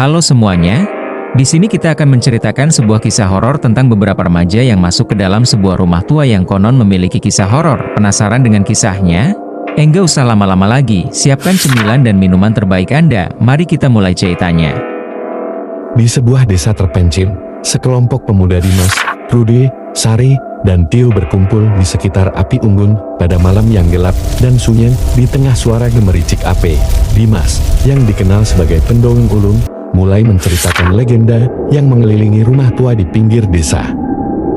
Halo semuanya, di sini kita akan menceritakan sebuah kisah horor tentang beberapa remaja yang masuk ke dalam sebuah rumah tua yang konon memiliki kisah horor. Penasaran dengan kisahnya? Enggak usah lama-lama lagi, siapkan cemilan dan minuman terbaik Anda, mari kita mulai ceritanya. Di sebuah desa terpencil, sekelompok pemuda Dimas, Rudy, Sari, dan Tio berkumpul di sekitar api unggun pada malam yang gelap dan sunyi. Di tengah suara gemericik api, Dimas, yang dikenal sebagai pendongeng ulung, mulai menceritakan legenda yang mengelilingi rumah tua di pinggir desa.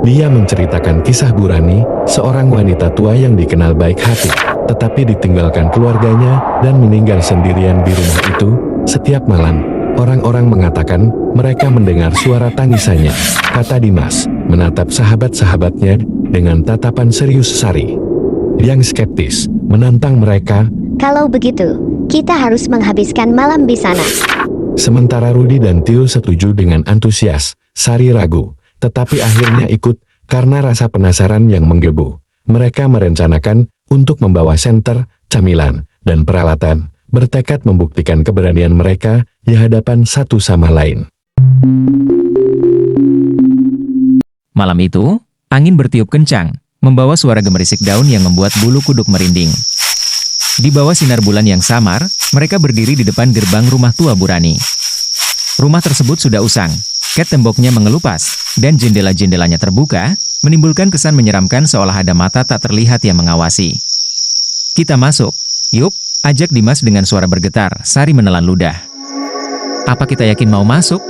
Dia menceritakan kisah Burani, seorang wanita tua yang dikenal baik hati, tetapi ditinggalkan keluarganya dan meninggal sendirian di rumah itu. Setiap malam, orang-orang mengatakan mereka mendengar suara tangisannya, kata Dimas, menatap sahabat-sahabatnya dengan tatapan serius. Sari, yang skeptis, menantang mereka. Kalau begitu, kita harus menghabiskan malam di sana. Sementara Rudy dan Tio setuju dengan antusias, Sari ragu, tetapi akhirnya ikut karena rasa penasaran yang menggebu. Mereka merencanakan untuk membawa senter, camilan, dan peralatan, bertekad membuktikan keberanian mereka di hadapan satu sama lain. Malam itu, angin bertiup kencang, membawa suara gemerisik daun yang membuat bulu kuduk merinding. Di bawah sinar bulan yang samar, mereka berdiri di depan gerbang rumah tua Burani. Rumah tersebut sudah usang, cat temboknya mengelupas, dan jendela-jendelanya terbuka, menimbulkan kesan menyeramkan seolah ada mata tak terlihat yang mengawasi. Kita masuk, yuk, ajak Dimas dengan suara bergetar. Sari menelan ludah. Apa kita yakin mau masuk?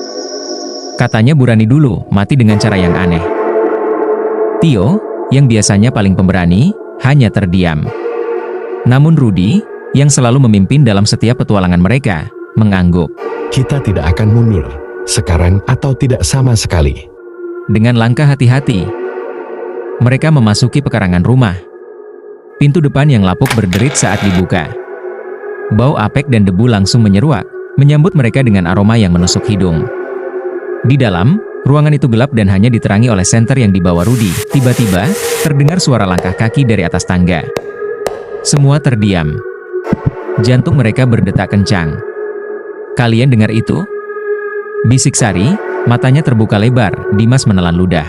Katanya Burani dulu, mati dengan cara yang aneh. Tio, yang biasanya paling pemberani, hanya terdiam. Namun Rudy, yang selalu memimpin dalam setiap petualangan mereka, mengangguk. Kita tidak akan mundur, sekarang atau tidak sama sekali. Dengan langkah hati-hati, mereka memasuki pekarangan rumah. Pintu depan yang lapuk berderit saat dibuka. Bau apek dan debu langsung menyeruak, menyambut mereka dengan aroma yang menusuk hidung. Di dalam, ruangan itu gelap dan hanya diterangi oleh senter yang dibawa Rudy. Tiba-tiba, terdengar suara langkah kaki dari atas tangga. Semua terdiam. Jantung mereka berdetak kencang. Kalian dengar itu? Bisik Sari, matanya terbuka lebar. Dimas menelan ludah.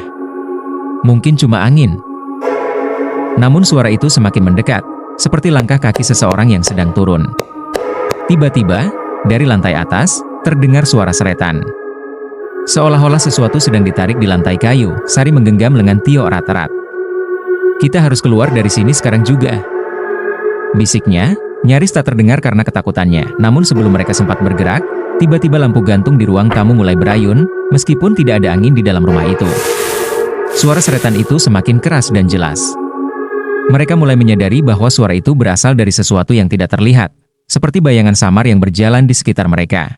Mungkin cuma angin. Namun suara itu semakin mendekat, seperti langkah kaki seseorang yang sedang turun. Tiba-tiba, dari lantai atas, terdengar suara seretan. Seolah-olah sesuatu sedang ditarik di lantai kayu. Sari menggenggam lengan Tio erat-erat. Kita harus keluar dari sini sekarang juga. Bisiknya, nyaris tak terdengar karena ketakutannya. Namun sebelum mereka sempat bergerak, tiba-tiba lampu gantung di ruang tamu mulai berayun, meskipun tidak ada angin di dalam rumah itu. Suara seretan itu semakin keras dan jelas. Mereka mulai menyadari bahwa suara itu berasal dari sesuatu yang tidak terlihat, seperti bayangan samar yang berjalan di sekitar mereka.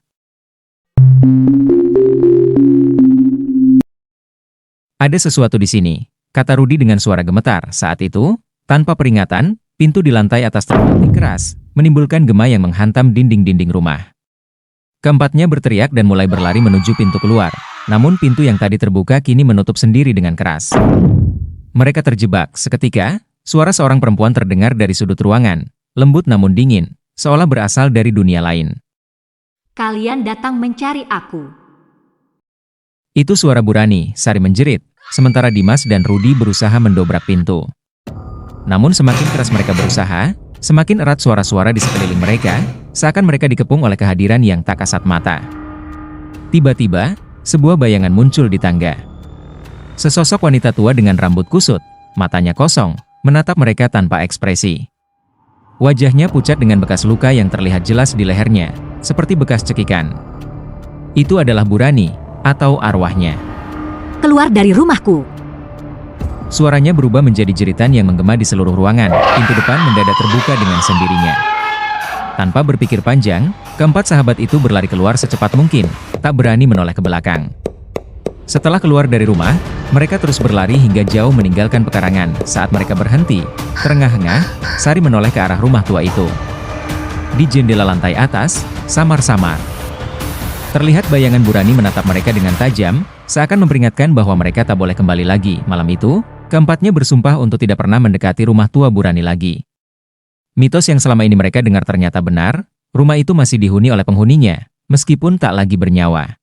Ada sesuatu di sini, kata Rudy dengan suara gemetar. Saat itu, tanpa peringatan, pintu di lantai atas terbanting keras, menimbulkan gema yang menghantam dinding-dinding rumah. Keempatnya berteriak dan mulai berlari menuju pintu keluar, namun pintu yang tadi terbuka kini menutup sendiri dengan keras. Mereka terjebak. Seketika, suara seorang perempuan terdengar dari sudut ruangan, lembut namun dingin, seolah berasal dari dunia lain. Kalian datang mencari aku. Itu suara Burani, Sari menjerit, sementara Dimas dan Rudy berusaha mendobrak pintu. Namun semakin keras mereka berusaha, semakin erat suara-suara di sekeliling mereka, seakan mereka dikepung oleh kehadiran yang tak kasat mata. Tiba-tiba, sebuah bayangan muncul di tangga. Sesosok wanita tua dengan rambut kusut, matanya kosong, menatap mereka tanpa ekspresi. Wajahnya pucat dengan bekas luka yang terlihat jelas di lehernya, seperti bekas cekikan. Itu adalah Burani, atau arwahnya. Keluar dari rumahku. Suaranya berubah menjadi jeritan yang menggema di seluruh ruangan. Pintu depan mendadak terbuka dengan sendirinya. Tanpa berpikir panjang, keempat sahabat itu berlari keluar secepat mungkin, tak berani menoleh ke belakang. Setelah keluar dari rumah, mereka terus berlari hingga jauh meninggalkan pekarangan. Saat mereka berhenti, terengah-engah, Sari menoleh ke arah rumah tua itu. Di jendela lantai atas, samar-samar, terlihat bayangan Burani menatap mereka dengan tajam, seakan memperingatkan bahwa mereka tak boleh kembali lagi. Malam itu, keempatnya bersumpah untuk tidak pernah mendekati rumah tua Burani lagi. Mitos yang selama ini mereka dengar ternyata benar, rumah itu masih dihuni oleh penghuninya, Meskipun tak lagi bernyawa,